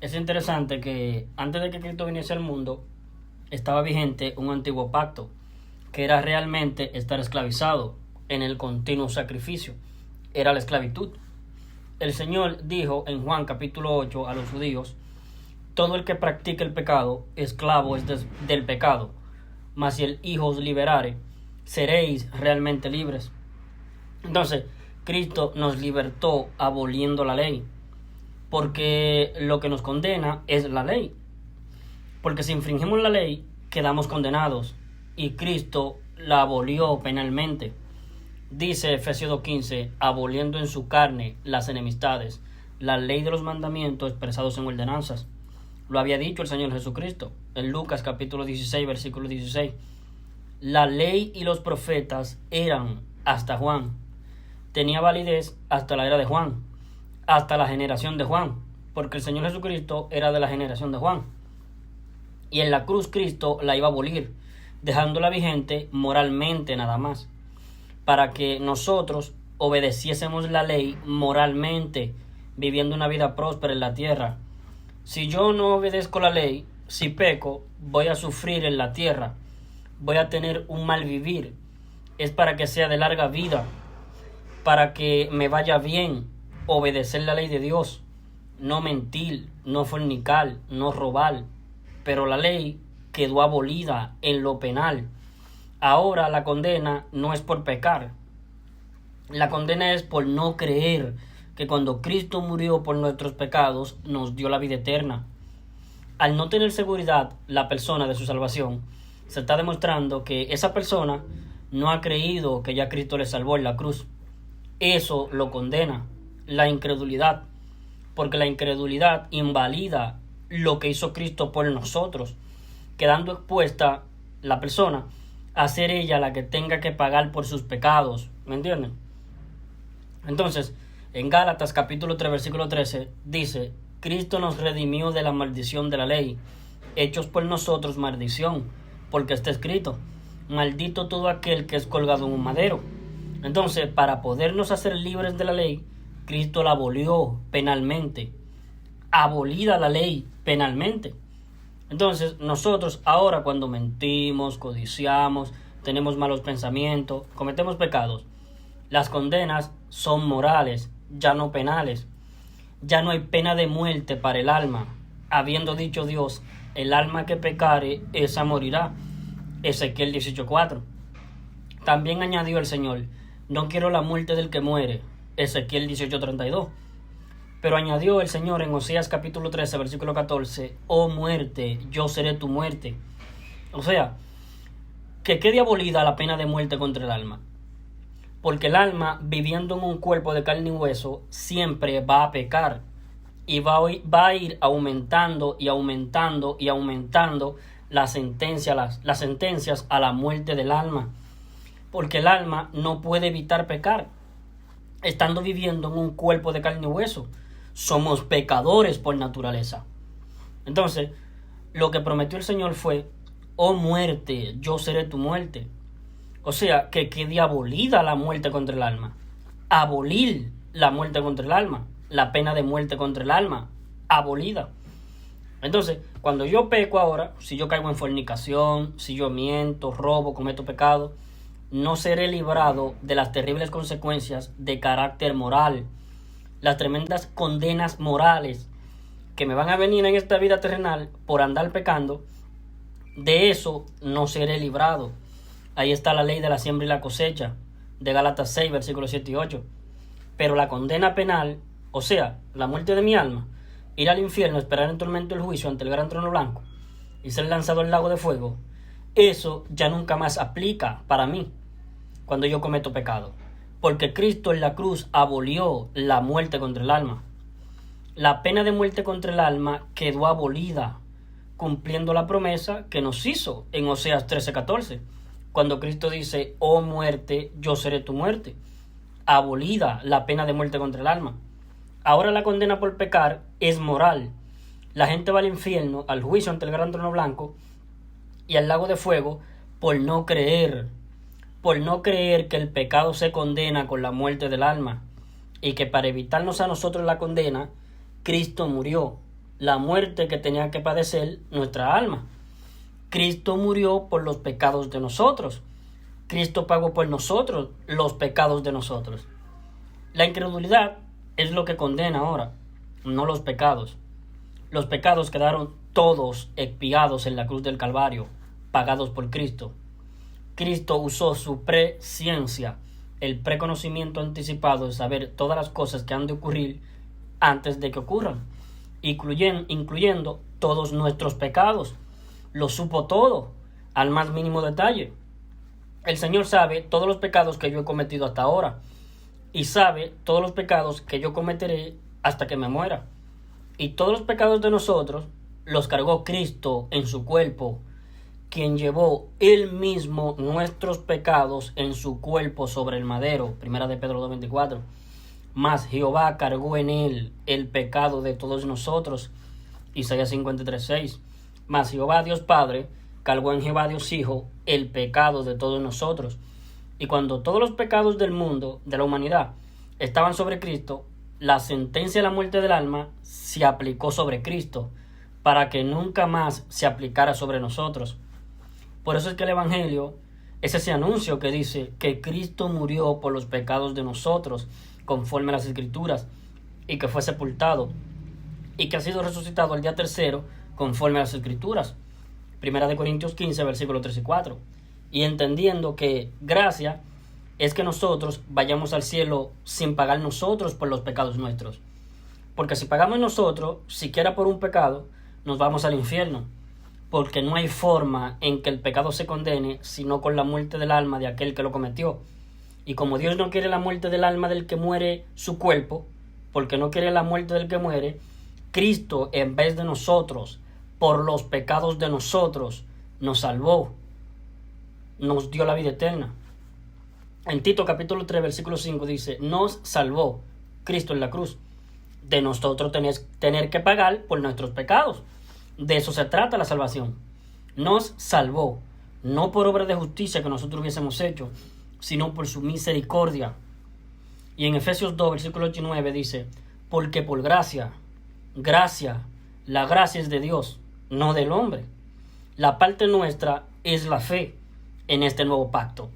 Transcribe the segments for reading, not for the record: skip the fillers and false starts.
Es interesante que antes de que Cristo viniese al mundo, estaba vigente un antiguo pacto, que era realmente estar esclavizado en el continuo sacrificio. Era la esclavitud. El Señor dijo en Juan capítulo 8 a los judíos: todo el que practique el pecado, esclavo es del pecado. Mas si el Hijo os liberare, seréis realmente libres. Entonces, Cristo nos libertó aboliendo la ley, porque lo que nos condena es la ley. Porque si infringimos la ley, quedamos condenados, y Cristo la abolió penalmente. Dice Efesios 2:15, aboliendo en su carne las enemistades, la ley de los mandamientos expresados en ordenanzas. Lo había dicho el Señor Jesucristo en Lucas capítulo 16, versículo 16. La ley y los profetas eran hasta Juan. Tenía validez hasta la era de Juan, hasta la generación de Juan, porque el Señor Jesucristo era de la generación de Juan. Y en la cruz Cristo la iba a abolir, dejándola vigente moralmente nada más, para que nosotros obedeciésemos la ley moralmente, viviendo una vida próspera en la tierra. Si yo no obedezco la ley, si peco, voy a sufrir en la tierra, voy a tener un mal vivir. Es para que sea de larga vida, para que me vaya bien, obedecer la ley de Dios, no mentir, no fornicar, no robar. Pero la ley quedó abolida en lo penal. Ahora la condena no es por pecar, la condena es por no creer que cuando Cristo murió por nuestros pecados nos dio la vida eterna. Al no tener seguridad la persona de su salvación, se está demostrando que esa persona no ha creído que ya Cristo le salvó en la cruz. Eso lo condena, la incredulidad, porque la incredulidad invalida lo que hizo Cristo por nosotros, quedando expuesta la persona a ser ella la que tenga que pagar por sus pecados. ¿Me entienden? Entonces, en Gálatas capítulo 3 versículo 13 dice: Cristo nos redimió de la maldición de la ley, hechos por nosotros maldición, porque está escrito: maldito todo aquel que es colgado en un madero. Entonces, para podernos hacer libres de la ley, Cristo la abolió penalmente. Abolida la ley penalmente. Entonces, nosotros ahora cuando mentimos, codiciamos, tenemos malos pensamientos, cometemos pecados, las condenas son morales, ya no penales. Ya no hay pena de muerte para el alma, habiendo dicho Dios: el alma que pecare, esa morirá. Ezequiel 18:4. También añadió el Señor: no quiero la muerte del que muere. Ezequiel 18:32. Pero añadió el Señor en Oseas capítulo 13 versículo 14: oh muerte, yo seré tu muerte. O sea, que quede abolida la pena de muerte contra el alma, porque el alma, viviendo en un cuerpo de carne y hueso, siempre va a pecar, y va a ir aumentando y aumentando y aumentando las sentencias a la muerte del alma, porque el alma no puede evitar pecar, estando viviendo en un cuerpo de carne y hueso. Somos pecadores por naturaleza. Entonces, lo que prometió el Señor fue: oh muerte, yo seré tu muerte. O sea, que quede abolida la muerte contra el alma. Abolir la muerte contra el alma. La pena de muerte contra el alma. Abolida. Entonces, cuando yo peco ahora, si yo caigo en fornicación, si yo miento, robo, cometo pecado, no seré librado de las terribles consecuencias de carácter moral, las tremendas condenas morales que me van a venir en esta vida terrenal por andar pecando. De eso no seré librado. Ahí está la ley de la siembra y la cosecha, de Gálatas 6, versículos 7 y 8. Pero la condena penal, o sea, la muerte de mi alma, ir al infierno, esperar en tormento el juicio ante el gran trono blanco y ser lanzado al lago de fuego, eso ya nunca más aplica para mí cuando yo cometo pecado, porque Cristo en la cruz abolió la muerte contra el alma. La pena de muerte contra el alma quedó abolida, cumpliendo la promesa que nos hizo en Oseas 13:14, cuando Cristo dice: oh muerte, yo seré tu muerte. Abolida la pena de muerte contra el alma. Ahora la condena por pecar es moral. La gente va al infierno, al juicio ante el gran trono blanco y al lago de fuego por no creer que el pecado se condena con la muerte del alma, y que para evitarnos a nosotros la condena, Cristo murió. la muerte que tenía que padecer nuestra alma. Cristo murió por los pecados de nosotros. Cristo pagó por nosotros los pecados de nosotros. La incredulidad es lo que condena ahora, no los pecados. Los pecados quedaron todos expiados en la cruz del Calvario, pagados por Cristo. Cristo usó su presciencia, el preconocimiento anticipado de saber todas las cosas que han de ocurrir antes de que ocurran, incluyendo todos nuestros pecados. Lo supo todo, al más mínimo detalle. El Señor sabe todos los pecados que yo he cometido hasta ahora, y sabe todos los pecados que yo cometeré hasta que me muera. Y todos los pecados de nosotros los cargó Cristo en su cuerpo, quien llevó él mismo nuestros pecados en su cuerpo sobre el madero. Primera de Pedro 2:24. Mas Jehová cargó en él el pecado de todos nosotros. Isaías 53:6. Mas Jehová Dios Padre cargó en Jehová Dios Hijo el pecado de todos nosotros. Y cuando todos los pecados del mundo, de la humanidad, estaban sobre Cristo, la sentencia de la muerte del alma se aplicó sobre Cristo, para que nunca más se aplicara sobre nosotros. Por eso es que el Evangelio es ese anuncio que dice que Cristo murió por los pecados de nosotros, conforme a las Escrituras, y que fue sepultado, y que ha sido resucitado el día tercero, conforme a las Escrituras. Primera de Corintios 15, versículos 3 y 4. Y entendiendo que gracia es que nosotros vayamos al cielo sin pagar nosotros por los pecados nuestros. Porque si pagamos nosotros, siquiera por un pecado, nos vamos al infierno. Porque no hay forma en que el pecado se condene sino con la muerte del alma de aquel que lo cometió. Y como Dios no quiere la muerte del alma del que muere su cuerpo, porque no quiere la muerte del que muere, Cristo, en vez de nosotros, por los pecados de nosotros, nos salvó, nos dio la vida eterna. En Tito capítulo 3, versículo 5 dice, nos salvó Cristo en la cruz, de nosotros tener que pagar por nuestros pecados. De eso se trata la salvación. Nos salvó, no por obra de justicia que nosotros hubiésemos hecho, sino por su misericordia. Y en Efesios 2, versículo 8 y 9 dice, porque por gracia, la gracia es de Dios, no del hombre. La parte nuestra es la fe en este nuevo pacto.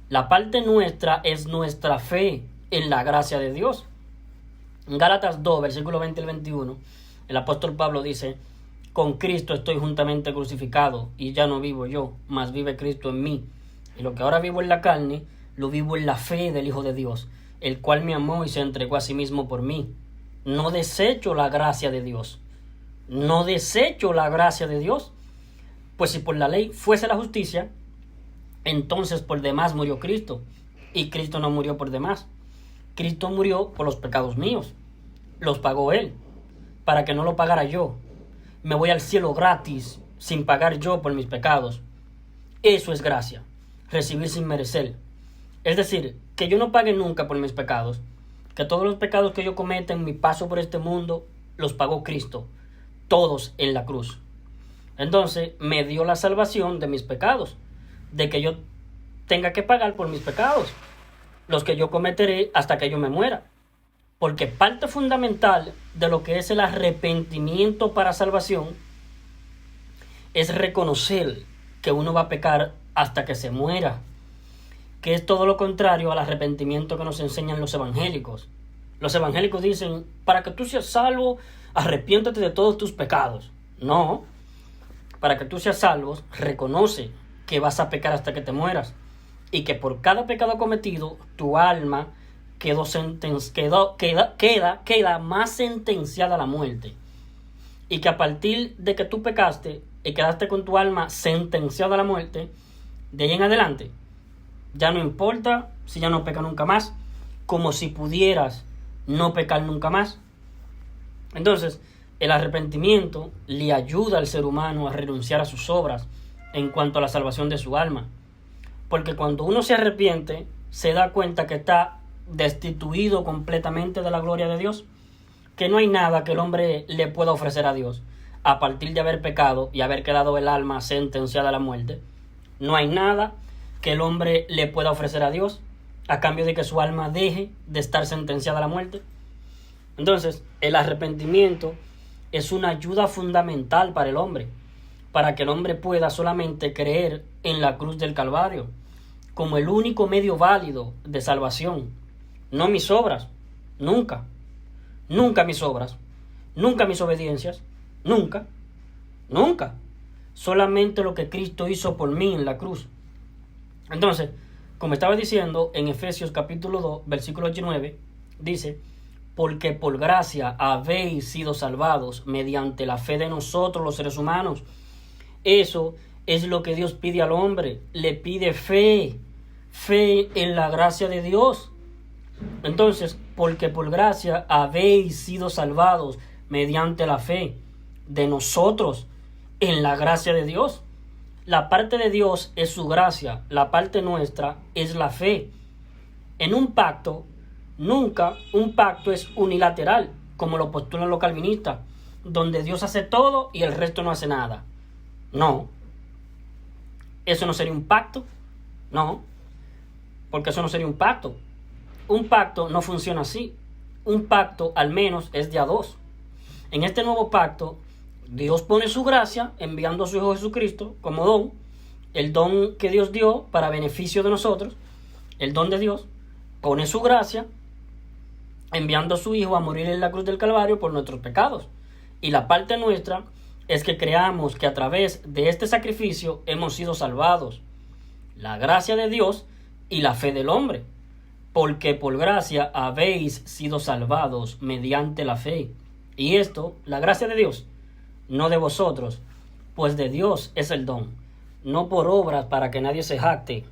La parte nuestra es nuestra fe en la gracia de Dios. En Gálatas 2, versículo 20 al 21, el apóstol Pablo dice, con Cristo estoy juntamente crucificado, y ya no vivo yo, mas vive Cristo en mí. Y lo que ahora vivo en la carne, lo vivo en la fe del Hijo de Dios, el cual me amó y se entregó a sí mismo por mí. No desecho la gracia de Dios. No desecho la gracia de Dios. Pues si por la ley fuese la justicia, entonces por demás murió Cristo. Y Cristo no murió por demás. Cristo murió por los pecados míos. Los pagó Él, para que no lo pagara yo. Me voy al cielo gratis, sin pagar yo por mis pecados. Eso es gracia, recibir sin merecer. Es decir, que yo no pague nunca por mis pecados, que todos los pecados que yo cometa en mi paso por este mundo, los pagó Cristo, todos en la cruz. Entonces, me dio la salvación de mis pecados, de que yo tenga que pagar por mis pecados, los que yo cometeré hasta que yo me muera. Porque parte fundamental de lo que es el arrepentimiento para salvación es reconocer que uno va a pecar hasta que se muera, que es todo lo contrario al arrepentimiento que nos enseñan los evangélicos. Los evangélicos dicen, para que tú seas salvo, arrepiéntate de todos tus pecados. No, para que tú seas salvo, reconoce que vas a pecar hasta que te mueras, y que por cada pecado cometido, tu alma queda más sentenciada a la muerte. Y que a partir de que tú pecaste y quedaste con tu alma sentenciada a la muerte, de ahí en adelante, ya no importa si ya no pecas nunca más, como si pudieras no pecar nunca más. Entonces, el arrepentimiento le ayuda al ser humano a renunciar a sus obras en cuanto a la salvación de su alma. Porque cuando uno se arrepiente, se da cuenta que está destituido completamente de la gloria de Dios, que no hay nada que el hombre le pueda ofrecer a Dios a partir de haber pecado y haber quedado el alma sentenciada a la muerte. No hay nada que el hombre le pueda ofrecer a Dios a cambio de que su alma deje de estar sentenciada a la muerte. Entonces, el arrepentimiento es una ayuda fundamental para el hombre, para que el hombre pueda solamente creer en la cruz del Calvario como el único medio válido de salvación. No mis obras, nunca, nunca mis obras, nunca mis obediencias, nunca, nunca. Solamente lo que Cristo hizo por mí en la cruz. Entonces, como estaba diciendo en Efesios capítulo 2, versículo 19, dice: porque por gracia habéis sido salvados mediante la fe de nosotros los seres humanos. Eso es lo que Dios pide al hombre. Le pide fe, fe en la gracia de Dios. Entonces, porque por gracia habéis sido salvados mediante la fe de nosotros en la gracia de Dios. La parte de Dios es su gracia, la parte nuestra es la fe. En un pacto, nunca un pacto es unilateral, como lo postulan los calvinistas, donde Dios hace todo y el resto no hace nada. No. ¿Eso no sería un pacto? No, porque eso no sería un pacto. Un pacto no funciona así. Un pacto al menos es de a dos. En este nuevo pacto, Dios pone su gracia enviando a su Hijo Jesucristo como don, el don que Dios dio para beneficio de nosotros, el don de Dios, pone su gracia enviando a su Hijo a morir en la cruz del Calvario por nuestros pecados. Y la parte nuestra es que creamos que a través de este sacrificio hemos sido salvados. La gracia de Dios y la fe del hombre. Porque por gracia habéis sido salvados mediante la fe. Y esto, la gracia de Dios, no de vosotros, pues de Dios es el don, no por obras para que nadie se jacte.